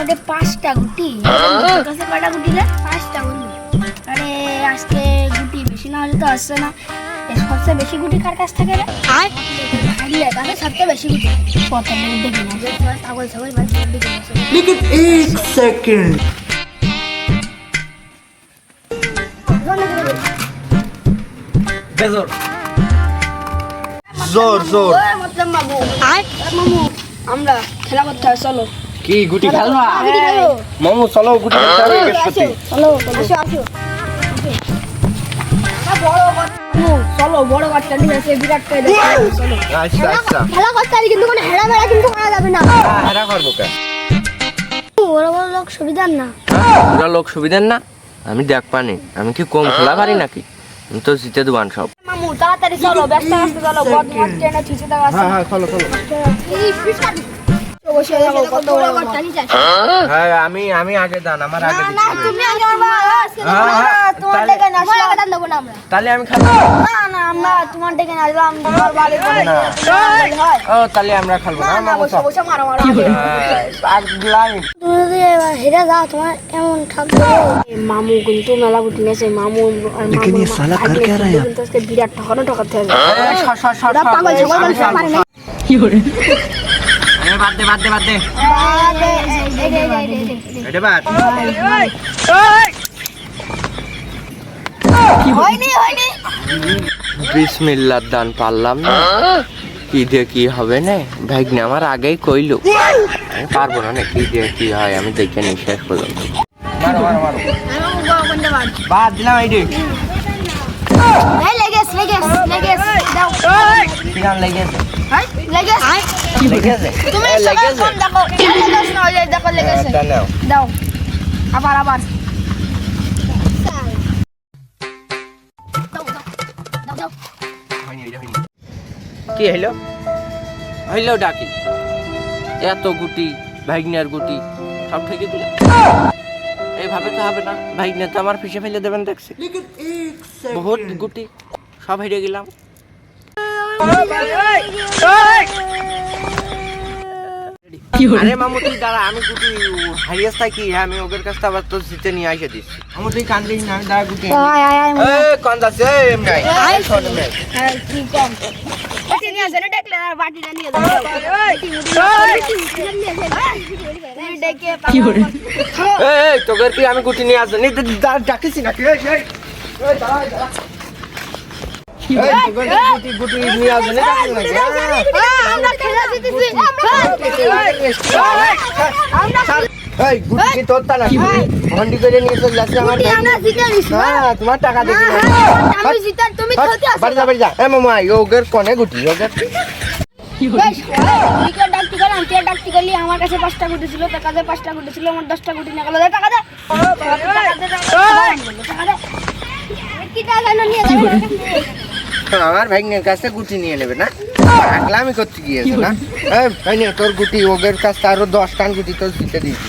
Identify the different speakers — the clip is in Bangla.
Speaker 1: ওটা 5টা গুটি কাছে কয়টা গুটি রে 5টা বন্ধু আরে আজকে গুটি বেশি না হলে তো আসছে না সবচেয়ে বেশি গুটি কার কাছ থেকে রে আর হারিয়ে কাছে সবচেয়ে বেশি গুটি কত দেখি না যে পাগল ছাগল ভাই দেখি না
Speaker 2: लेकिन एक सेकंड बेजोर जोर जोर
Speaker 1: मतलब মামু আর মামু আমরা খেলা করতে হয় চলো
Speaker 3: কি গুটি খেলবা
Speaker 1: গুটি খেলো
Speaker 3: মামু চলো গুটি খেলতে হবে গেছতি
Speaker 1: চলো আসো আসো চলো বড় বাচ্চা নিয়ে এসে বিরাট করে দেখো চলো
Speaker 3: আচ্ছা আচ্ছা
Speaker 1: খেলা করতে হবে কিন্তু কোনো হেরা মেরা কিন্তু করা যাবে না
Speaker 3: হেরা করব কে
Speaker 1: বড় বড় লোক সুবিধার না
Speaker 3: পুরা লোক সুবিধার না আমি দেখ পানি আমি কি কম খেলা পারি নাকি আমি তো জিতে দেবান সব
Speaker 1: মামু তাড়াতাড়ি চলো ব্যস্ত ব্যস্ত চলো বদমাস ট্রেনে ছিচে দেওয়া আছে
Speaker 3: হ্যাঁ চলো চলো
Speaker 1: বসে যাবো কত বড় বাচ্চা নিয়ে যাচ্ছে
Speaker 3: হ্যাঁ আমি আগে দান আমার আগে
Speaker 1: না
Speaker 3: দিচ্ছি
Speaker 1: তুমি আগে মারবা আজকে তোমার ডেকে না আসলে আগে দেবো না আমরা
Speaker 3: তাহলে আমি খেলবো
Speaker 1: না না আমরা তোমার ডেকে না আসলাম তোমার বাড়ি করে হয়
Speaker 3: ও তাহলে আমরা খেলবো না
Speaker 1: না
Speaker 3: মামু
Speaker 1: বসে বসে মারো মারো
Speaker 3: পাগলাই
Speaker 1: তুমি যদি এবার হেরে যাও তোমার এমন থাকবে মামু কিন্তু মেলা বুটি নেছে মামু আর
Speaker 2: लेकिन ये साला कर क्या रहा है
Speaker 1: কিন্তু আজকে বিরাট ঠকাতে হবে
Speaker 3: ওরা
Speaker 1: পাগল ছাগল মানুষ পারে না
Speaker 3: বাদ দে এটা বাদ
Speaker 1: হয়নি
Speaker 3: বিসমিল্লাহ দান পারলাম না কি দিয়ে কি হবে না ভাগ্নে আমার আগেই কইলো আমি পারবো না কি দিয়ে কি হয় আমি দেখে নি শেষ পর্যন্ত মারো বাদ দিলাম এই
Speaker 1: লেগেস দাও
Speaker 3: কিরান লেগেছে
Speaker 1: লেগেস তুমি সবাই ফোন দেখো লেগেস না হলে দেখো লেগেস দাও আবার দাও
Speaker 3: কি হইলো ডাকি এত গুটি ভাগ্নের গুটি সব থেকে দিলাম এইভাবে তো হবে না ভাগ্নে তো আমার পিছে ফেলে দেবেন দেখছি
Speaker 2: लेकिन एक
Speaker 3: বহুত গুটি সব হেরে গেলাম আরে মামু তুই দাঁড়া আমি গুটি হারিয়েছ থাকি আমি ওদের কাছ থেকে আবার তো জিতে নিয়ে আসে দিচ্ছি মামু তুই কান্দিস না আমি দাঁড়া গুটি কোন যাচ্ছে এমনি
Speaker 1: কি কম বাটি নিয়ে আসলে দেখলে আর বাটিটা নিয়ে যাও ডেকে কি করে
Speaker 3: এই তোদের কি আমি গুটি নিয়ে আসছি ডাকিছি নাকি গুটি নিয়ে আসবে না
Speaker 1: আমরা খেলা জিতেছি
Speaker 3: এই গুটি কি তোর তা নাকি ভন্ডি করে নিয়ে চলে যাচ্ছে আমার
Speaker 1: আমরা জিতেছি
Speaker 3: হ্যাঁ তোমার টাকা দেখি
Speaker 1: আমি জিতার তুমি খেলতে আসো
Speaker 3: বাড়ি যা এ মামা ওগের কোনে গুটি ওগের
Speaker 1: ডাকতে গেলি আমার কাছে 5টা গুটি ছিল তার কাছে 5টা গুটি ছিল আমার 10টা গুটি না গেল টাকা দে কি টাকা না নিয়ে যাবে
Speaker 3: আমার ভাইনের কাছে গুটি নিয়ে নেবে না পাগলামি করতে গিয়েছে না এই ভাইনে তোর গুটি ওগের কাছে আরো 10 টান গুটি তোর দিতে দিয়েছি